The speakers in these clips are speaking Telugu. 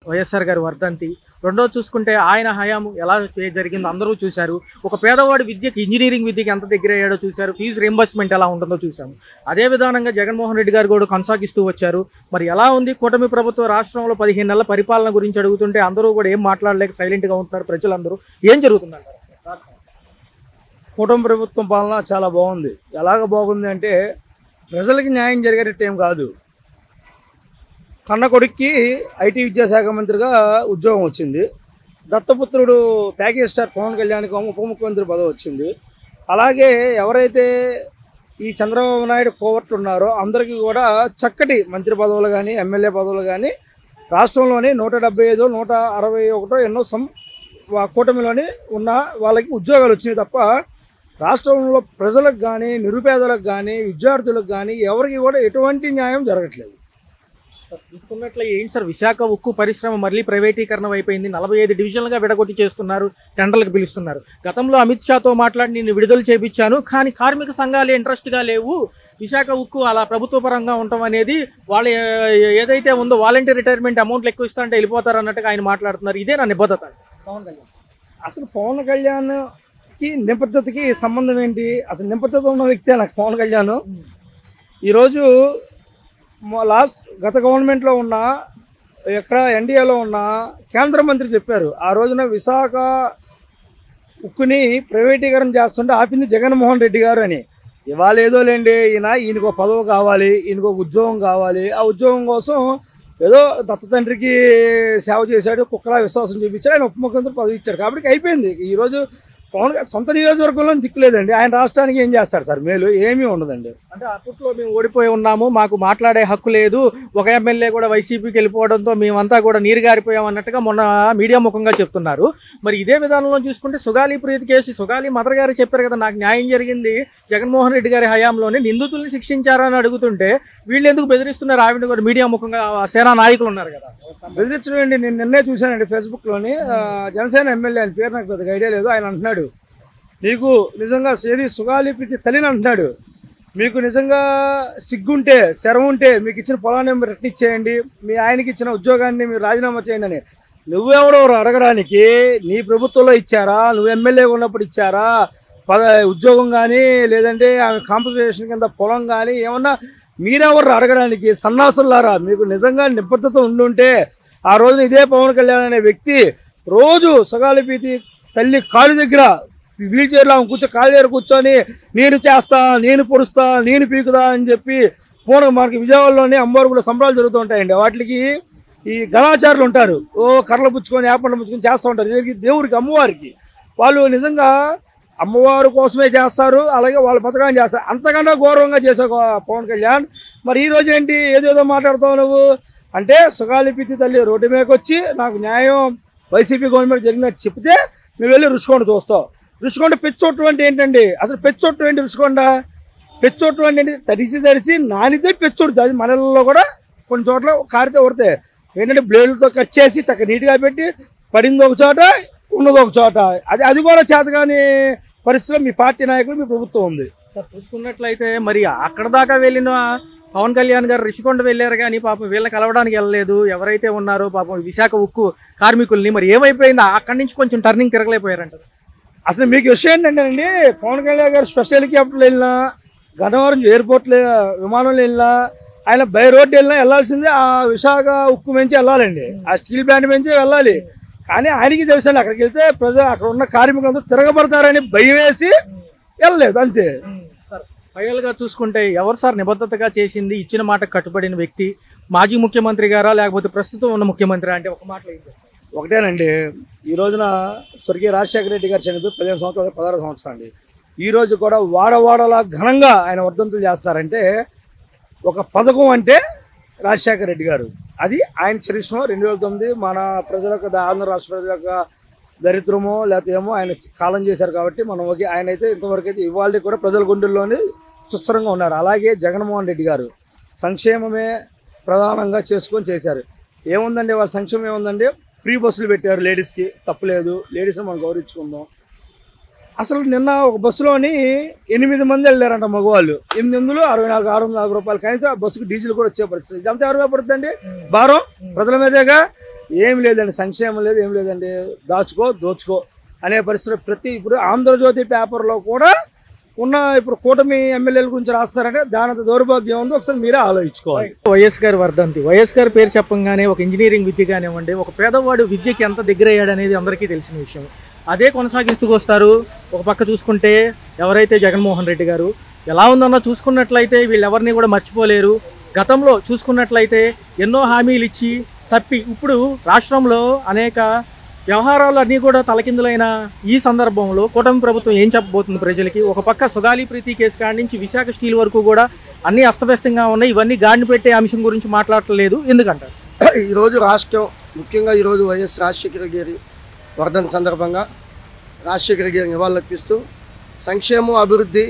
వైఎస్ఆర్ గారి వర్ధంతి. రెండోది చూసుకుంటే ఆయన హయాము ఎలా జరిగిందో అందరూ చూశారు. ఒక పేదవాడి విద్యకి, ఇంజనీరింగ్ విద్యకి ఎంత దగ్గర అయ్యాడో చూశారు. ఫీజు రీంబర్స్మెంట్ ఎలా ఉంటుందో చూసాము. అదే విధానంగా జగన్మోహన్ రెడ్డి గారు కూడా కొనసాగిస్తూ వచ్చారు. మరి ఎలా ఉంది కూటమి ప్రభుత్వం రాష్ట్రంలో 15 నెలల పరిపాలన గురించి అడుగుతుంటే అందరూ కూడా ఏం మాట్లాడలేక సైలెంట్గా ఉంటున్నారు ప్రజలందరూ. ఏం జరుగుతుందంటారు? కూటమి ప్రభుత్వం పాలన చాలా బాగుంది. ఎలాగ బాగుంది అంటే ప్రజలకి న్యాయం జరిగేటట్టు ఏం కాదు. కన్న కొడుక్కి ఐటీ విద్యాశాఖ మంత్రిగా ఉద్యోగం వచ్చింది. దత్తపుత్రుడు ప్యాకేజ్ స్టార్ పవన్ కళ్యాణ్కి ఉప ముఖ్యమంత్రి పదవి వచ్చింది. అలాగే ఎవరైతే ఈ చంద్రబాబు నాయుడు కోవర్ట్ ఉన్నారో అందరికీ కూడా చక్కటి మంత్రి పదవులు కానీ ఎమ్మెల్యే పదవులు కానీ రాష్ట్రంలోని 175 161 ఎన్నో కూటమిలోని ఉన్న వాళ్ళకి ఉద్యోగాలు వచ్చినాయి తప్ప రాష్ట్రంలో ప్రజలకు కానీ నిరుపేదలకు కానీ విద్యార్థులకు కానీ ఎవరికి కూడా ఎటువంటి న్యాయం జరగట్లేదు. చూసుకున్నట్లే ఏంటి సార్, విశాఖ ఉక్కు పరిశ్రమ మళ్ళీ ప్రైవేటీకరణ అయిపోయింది. 45 డివిజన్లుగా విడగొట్టి చేస్తున్నారు, టెండర్లకు పిలుస్తున్నారు. గతంలో అమిత్ షాతో మాట్లాడి నేను విడుదల చేయించాను, కానీ కార్మిక సంఘాలు ఇంట్రెస్ట్గా లేవు. విశాఖ ఉక్కు అలా ప్రభుత్వ పరంగా ఉండటం అనేది వాళ్ళు ఏదైతే ఉందో వాలంటీర్ రిటైర్మెంట్ అమౌంట్లు ఎక్కువ ఇస్తా అంటే వెళ్ళిపోతారు అన్నట్టుగా ఆయన మాట్లాడుతున్నారు. ఇదే నా నిబద్ధత. పవన్ కళ్యాణ్ అసలు పవన్ కళ్యాణ్కి నిబద్ధతకి సంబంధం ఏంటి? అసలు నిబద్ధత ఉన్న వ్యక్తే నాకు పవన్ కళ్యాణ్. ఈరోజు గత గవర్నమెంట్లో ఉన్న ఎక్కడ ఎన్డీఏలో ఉన్న కేంద్ర మంత్రి చెప్పారు, ఆ రోజున విశాఖ ఉక్కుని ప్రైవేటీకరణ చేస్తుంటే ఆపింది జగన్మోహన్ రెడ్డి గారు అని. ఇవాళ ఏదో లేండి, ఈయనకు ఒక పదవి కావాలి, ఈయనకు ఒక ఉద్యోగం కావాలి. ఆ ఉద్యోగం కోసం ఏదో దత్త తండ్రికి సేవ చేశాడు, కుక్కలా విశ్వాసం చూపించాడు, ఆయన ఉప ముఖ్యమంత్రి పదవి ఇచ్చాడు. కాబట్టి అయిపోయింది. ఈరోజు పవన్ సొంత నియోజకవర్గంలో దిక్కులేదండి. ఆయన రాష్ట్రానికి ఏం చేస్తాడు సార్? మేలు ఏమీ ఉండదండి. అంటే అప్పట్లో మేము ఓడిపోయి ఉన్నాము, మాకు మాట్లాడే హక్కు లేదు, ఒక ఎమ్మెల్యే కూడా వైసీపీకి వెళ్ళిపోవడంతో మేమంతా కూడా నీరు గారిపోయాం అన్నట్టుగా మొన్న మీడియా ముఖంగా చెప్తున్నారు. మరి ఇదే విధానంలో చూసుకుంటే సుగాలి ప్రీతి కేసు, సుగాలి మదర్ గారు చెప్పారు కదా, నాకు న్యాయం జరిగింది జగన్మోహన్ రెడ్డి గారి హయాంలోనే, నిందితుల్ని శిక్షించారని అడుగుతుంటే వీళ్ళు ఎందుకు బెదిరిస్తున్నారు? ఆవిడ కూడా మీడియా ముఖంగా సేనా నాయకులు ఉన్నారు కదా. బెదిరించడం అండి. నేను నిన్నే చూశానండి ఫేస్బుక్లోని, జనసేన ఎమ్మెల్యే, ఆయన పేరు నాకు పెద్దగా ఐడియా లేదు, ఆయన అంటున్నాడు, నీకు నిజంగా ఏది సుగాలి ప్రీతి తల్లిని అంటున్నాడు, మీకు నిజంగా సిగ్గుంటే శరం ఉంటే మీకు ఇచ్చిన పొలాన్ని రిటర్న్ ఇచ్చేయండి, మీ ఆయనకి ఇచ్చిన ఉద్యోగాన్ని మీరు రాజీనామా చేయండి అని. నువ్వెవడెవరు అడగడానికి? నీ ప్రభుత్వంలో ఇచ్చారా? నువ్వు ఎమ్మెల్యే ఉన్నప్పుడు ఇచ్చారా ఉద్యోగం కానీ, లేదంటే ఆమె కాంపన్సేషన్ కింద పొలం కానీ ఏమన్నా? మీరెవరు అడగడానికి? సన్నాసులారా, మీకు నిజంగా నిబద్ధత ఉండుంటే ఆ రోజున ఇదే పవన్ కళ్యాణ్ అనే వ్యక్తి రోజు సుగాలి ప్రీతి తల్లి కాలు దగ్గర వీల్ చైర్లో కాలు దగ్గర కూర్చొని నేను చేస్తా, నేను పొడుస్తా, నేను పీకుదా అని చెప్పి మనకి విజయవాడలోనే అమ్మవారు కూడా సంబరాలు జరుగుతూ ఉంటాయండి. వాటికి ఈ గణాచారులు ఉంటారు, కర్రలు పుచ్చుకొని యాపండ్లు పుచ్చుకొని చేస్తూ ఉంటారు. దేవుడికి అమ్మవారికి వాళ్ళు నిజంగా అమ్మవారు కోసమే చేస్తారు, అలాగే వాళ్ళు బతకాలని చేస్తారు. అంతకన్నా గౌరవంగా చేసే పవన్ కళ్యాణ్ మరి ఈరోజు ఏంటి ఏదేదో మాట్లాడుతావు నువ్వు అంటే? సుగాలి ప్రీతి తల్లి రోడ్డు మీదకి వచ్చి నాకు న్యాయం వైసీపీ గవర్నమెంట్ జరిగిందని చెప్తే నువ్వు వెళ్ళి రుషికొండ చూస్తావు. రుషికొండ పెచ్చొట్టు అంటే ఏంటండి? అసలు పెచ్చొట్టు ఏంటి? రుషికొండ పెచ్చొట్టు అంటే తడిసి నానితే పెచ్చొట్టు. అది మనలో కూడా కొన్ని చోట్ల కారితే ఉడతాయి. ఏంటంటే బ్లేడ్లతో కట్ చేసి చక్కగా నీట్గా పెట్టి పడింది ఒక చోట, ఉన్నది ఒక చోట. అది కూడా చేతగాని పరిస్థితిలో మీ పార్టీ నాయకులు, మీ ప్రభుత్వం ఉంది. చూసుకున్నట్లయితే మరి అక్కడ దాకా వెళ్ళిన పవన్ కళ్యాణ్ గారు రిషికొండ వెళ్ళారు కానీ పాపం వీళ్ళని కలవడానికి వెళ్ళలేదు. ఎవరైతే ఉన్నారో పాపం విశాఖ ఉక్కు కార్మికుల్ని మరి ఏమైపోయిందో అక్కడి నుంచి కొంచెం టర్నింగ్ తిరగలేకపోయారంటారు. అసలు మీకు విషయం ఏంటంటే పవన్ కళ్యాణ్ గారు స్పెషల్ హెలికాప్టర్లు వెళ్ళినా, గన్నవరం ఎయిర్పోర్ట్లో విమానంలో వెళ్ళినా, ఆయన బై రోడ్డు వెళ్ళినా వెళ్ళాల్సిందే ఆ విశాఖ ఉక్కు నుంచి వెళ్ళాలండి, ఆ స్టీల్ ప్లాంట్ నుంచి వెళ్ళాలి. కానీ ఆయనకి తెలుసండి అక్కడికి వెళ్తే అక్కడ ఉన్న కార్మికులందరూ తిరగబడతారని భయం వేసి వెళ్ళలేదు, అంతే. ఫైనల్గా చూసుకుంటే ఎవరు సార్ నిబద్ధతగా చేసింది, ఇచ్చిన మాట కట్టుబడిన వ్యక్తి? మాజీ ముఖ్యమంత్రి గారా లేకపోతే ప్రస్తుతం ఉన్న ముఖ్యమంత్రి? అంటే ఒక మాటలో ఒకటేనండి. ఈ రోజున స్వర్గీయ రాజశేఖర రెడ్డి గారు చనిపోయి 15 సంవత్సరాలు 16 సంవత్సరాలు అండి. ఈరోజు కూడా వాడవాడలా ఘనంగా ఆయన వర్ధంతులు చేస్తున్నారంటే ఒక పథకం అంటే రాజశేఖర రెడ్డి గారు. అది ఆయన చరిష్మ. 2009 మన ప్రజలకు, ఆంధ్ర రాష్ట్ర ప్రజల యొక్క దరిద్రమో లేకపోతే ఏమో ఆయన కాలం చేశారు కాబట్టి మనం ఆయన అయితే ఇంతవరకు అయితే ఇవాళ కూడా ప్రజల గుండెల్లోనే సుస్థిరంగా ఉన్నారు. అలాగే జగన్మోహన్ రెడ్డి గారు సంక్షేమమే ప్రధానంగా చేసుకొని చేశారు. ఏముందండి వాళ్ళ సంక్షేమం ఏముందండి? ఫ్రీ బస్సులు పెట్టారు లేడీస్కి, తప్పులేదు, లేడీస్ని మనం గౌరవించుకుందాం. అసలు నిన్న ఒక బస్సులోని 8 మంది వెళ్ళారంట మగవాళ్ళు. 8 640 రూపాయలు కనీసం ఆ బస్సుకు డీజిల్ కూడా వచ్చే పరిస్థితి. ఇదంతా ఎవరు పడుతుందండి? భారం ప్రజల మీదేగా. ఏం లేదండి, సంక్షేమం లేదు, ఏం లేదండి, దాచుకో దోచుకో అనే పరిస్థితి. ఇప్పుడు ఆంధ్రజ్యోతి పేపర్లో కూడా ఉన్న ఇప్పుడు కూటమి ఎమ్మెల్యేల గురించి రాస్తారంటే దానంత దౌర్భాగ్యం ఉంది. ఒకసారి మీరే ఆలోచించుకోవాలి. వైఎస్ గారి వర్ధంతి, వైఎస్ గారి పేరు చెప్పంగానే ఒక ఇంజనీరింగ్ విద్య కానివ్వండి, ఒక పేదవాడు విద్యకి ఎంత దగ్గర అయ్యాడు అనేది అందరికీ తెలిసిన విషయం. అదే కొనసాగిస్తూ వస్తారు. ఒక పక్క చూసుకుంటే ఎవరైతే జగన్మోహన్ రెడ్డి గారు ఎలా ఉందన్న చూసుకున్నట్లయితే వీళ్ళెవరిని కూడా మర్చిపోలేరు. గతంలో చూసుకున్నట్లయితే ఎన్నో హామీలు ఇచ్చి తప్పి ఇప్పుడు రాష్ట్రంలో అనేక వ్యవహారాలు అన్నీ కూడా తలకిందులైన ఈ సందర్భంలో కూటమి ప్రభుత్వం ఏం చెప్పబోతుంది ప్రజలకి? ఒక పక్క సుగాలి ప్రీతి కేసు కాడి నుంచి విశాఖ స్టీల్ వరకు కూడా అన్నీ అస్తవ్యస్తంగా ఉన్నాయి. ఇవన్నీ గాడిని పెట్టే అంశం గురించి మాట్లాడలేదు ఎందుకంటారు? ఈరోజు రాష్ట్రం, ముఖ్యంగా ఈరోజు వైఎస్ రాజశేఖర గారి వర్ధంతి సందర్భంగా రాజశేఖర గారిని నివాళులర్పిస్తూ సంక్షేమం అభివృద్ధి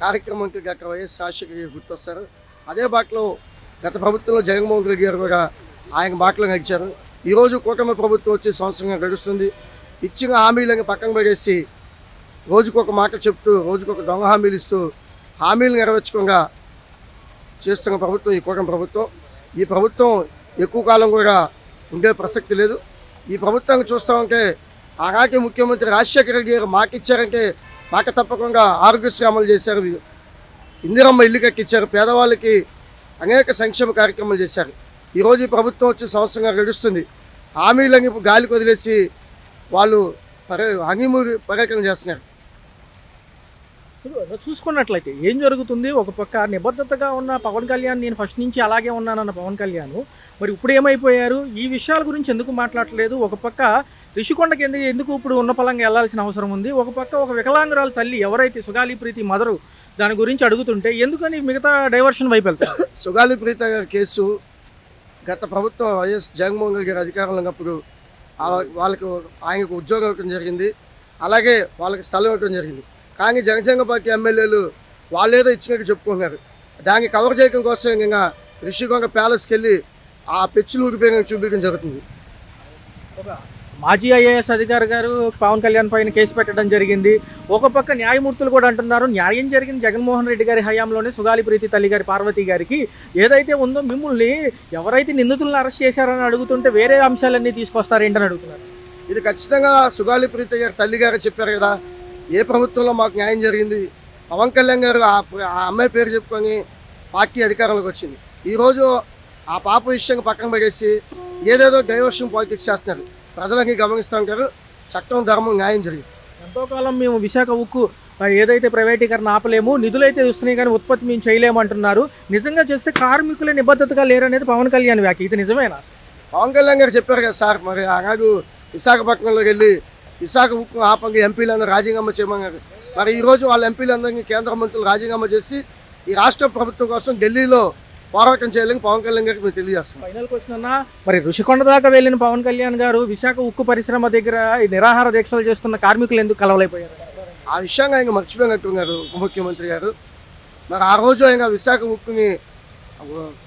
కార్యక్రమంకి డాక్టర్ వైఎస్ రాజశేఖర గారు గుర్తొస్తారు. అదే బాటలో గత ప్రభుత్వంలో జగన్మోహన్ రెడ్డి గారు కూడా ఆయన బాటలో నడిచారు. ఈరోజు కూటమి ప్రభుత్వం వచ్చి సంవత్సరంగా గడుస్తుంది. ఇచ్చిన హామీలను పక్కన పడేసి రోజుకొక మాట చెప్తూ రోజుకొక దొంగ హామీలు ఇస్తూ హామీలు నెరవేర్చకుండా చేస్తున్న ప్రభుత్వం ఈ కూటమి ప్రభుత్వం. ఈ ప్రభుత్వం ఎక్కువ కాలం కూడా ఉండే ప్రసక్తి లేదు. ఈ ప్రభుత్వాన్ని చూస్తూ ఉంటే ఆనాటి ముఖ్యమంత్రి రాజశేఖర గారు మాకిచ్చారంటే మాట తప్పకుండా ఆరోగ్యశ్రీ అమలు చేశారు, ఇందిరమ్మ ఇల్లు కట్టించారు, పేదవాళ్ళకి అనేక సంక్షేమ కార్యక్రమాలు చేశారు. ఈరోజు ఈ ప్రభుత్వం వచ్చి సంవత్సరంగా గడుస్తుంది. హామీలను ఇప్పుడు గాలికి వదిలేసి వాళ్ళు హనీమూన్ పర్యటన చేస్తున్నారు. చూసుకున్నట్లయితే ఏం జరుగుతుంది? ఒక పక్క నిబద్ధతగా ఉన్న పవన్ కళ్యాణ్, నేను ఫస్ట్ నుంచి అలాగే ఉన్నానన్న పవన్ కళ్యాణ్ మరి ఇప్పుడు ఏమైపోయారు? ఈ విషయాల గురించి ఎందుకు మాట్లాడలేదు? ఒక పక్క రిషికొండకి ఎందుకు ఇప్పుడు ఉన్న పలంగా వెళ్లాల్సిన అవసరం ఉంది? ఒక పక్క ఒక వికలాంగురాల తల్లి ఎవరైతే సుగాలి ప్రీతి మదరు దాని గురించి అడుగుతుంటే ఎందుకని మిగతా డైవర్షన్ వైపు వెళ్తారు? సుగాలి ప్రీతి గారి కేసు గత ప్రభుత్వం వైఎస్ జగన్మోహన్ రెడ్డి గారి అధికారంలో ఉన్నప్పుడు ఆయనకు ఉద్యోగం ఇవ్వడం జరిగింది, అలాగే వాళ్ళకి స్థలం ఇవ్వడం జరిగింది. కానీ జనసేన పార్టీ ఎమ్మెల్యేలు వాళ్ళేదో ఇచ్చినట్టు చెప్పుకుంటున్నారు. దాన్ని కవర్ చేయడం కోసం ఇంకా రిషికొండ ప్యాలెస్కి వెళ్ళి ఆ పెచ్చులు ఊరిపోయిన చూపించడం జరుగుతుంది. మాజీ ఐఏఎస్ అధికారి గారు పవన్ కళ్యాణ్ పైన కేసు పెట్టడం జరిగింది. ఒక పక్క న్యాయమూర్తులు కూడా అంటున్నారు న్యాయం జరిగింది జగన్మోహన్ రెడ్డి గారి హయాంలోనే సుగాలి ప్రీతి తల్లి గారి పార్వతి గారికి. ఏదైతే ఉందో మిమ్మల్ని ఎవరైతే నిందితులను అరెస్ట్ చేశారని అడుగుతుంటే వేరే అంశాలన్నీ తీసుకొస్తారేంటని అడుగుతున్నారు. ఇది ఖచ్చితంగా సుగాలి ప్రీతి గారి తల్లి గారు చెప్పారు కదా, ఏ ప్రభుత్వంలో మాకు న్యాయం జరిగింది. పవన్ కళ్యాణ్ గారు ఆ అమ్మాయి పేరు చెప్పుకొని పార్టీ అధికారంలోకి వచ్చింది. ఈరోజు ఆ పాప విషయంగా పక్కన పడేసి ఏదేదో డైవర్షన్ పాలిటిక్స్ చేస్తున్నారు. ప్రజలకి గమనిస్తూ ఉంటారు. చట్టం ధర్మం న్యాయం జరిగింది. ఎంతో కాలం మేము విశాఖ ఉక్కు ఏదైతే ప్రైవేటీకరణ ఆపలేము, నిధులైతే వస్తున్నాయి కానీ ఉత్పత్తి మేము చేయలేము అంటున్నారు. నిజంగా చేస్తే కార్మికులే నిబద్ధతగా లేరనేది పవన్ కళ్యాణ్ వ్యాఖ్య. ఇది నిజమేనా? పవన్ కళ్యాణ్ గారు చెప్పారు కదా సార్, మరి ఆనాడు విశాఖపట్నంలోకి వెళ్ళి విశాఖ ఉక్కు ఆపంగా ఎంపీలందరూ రాజీనామా చేయమన్నారు. మరి ఈరోజు వాళ్ళ ఎంపీలందరినీ కేంద్ర మంత్రులు రాజీనామా చేసి ఈ రాష్ట్ర ప్రభుత్వం కోసం ఢిల్లీలో పోరాటం చేయాలని పవన్ కళ్యాణ్ గారికి మేము తెలియజేస్తాం. ఫైనల్ క్వశ్చన్ అన్న, మరి ఋషికొండ దాకా వెళ్ళిన పవన్ కళ్యాణ్ గారు విశాఖ ఉక్కు పరిశ్రమ దగ్గర నిరాహార దీక్షలు చేస్తున్న కార్మికులు ఎందుకు కలవలేకపోయారు? ఆ విషయంగా ఆయన మర్చిపోయినట్టున్నారు ఉప ముఖ్యమంత్రి గారు. మరి ఆ రోజు ఆయన విశాఖ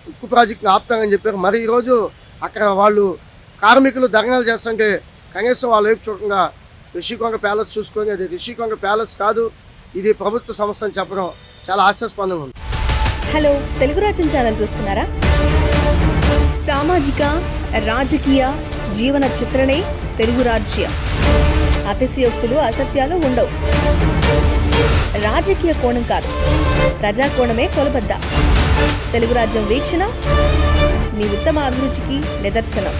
ఉక్కు ప్రాజెక్టుని ఆపుతామని చెప్పారు. మరి ఈరోజు అక్కడ వాళ్ళు కార్మికులు ధర్నాలు చేస్తుంటే కనీసం వాళ్ళ వైపు చూడకుండా రిషికొండ ప్యాలెస్ చూసుకొని అది రిషికొండ ప్యాలెస్ కాదు, ఇది ప్రభుత్వ సంస్థ అని చెప్పడం చాలా హాస్యాస్పదంగా ఉంది. హలో, తెలుగు రాజ్యం ఛానల్ చూస్తున్నారా? సామాజిక రాజకీయ జీవన చిత్రణే తెలుగు రాజ్యం. అతిశయోక్తులు అసత్యాలు ఉండవు. రాజకీయ కోణం కాదు, ప్రజా కోణమే కొలబద్ద. తెలుగు రాజ్యం వీక్షణ మీ ఉత్తమ అభిరుచికి నిదర్శనం.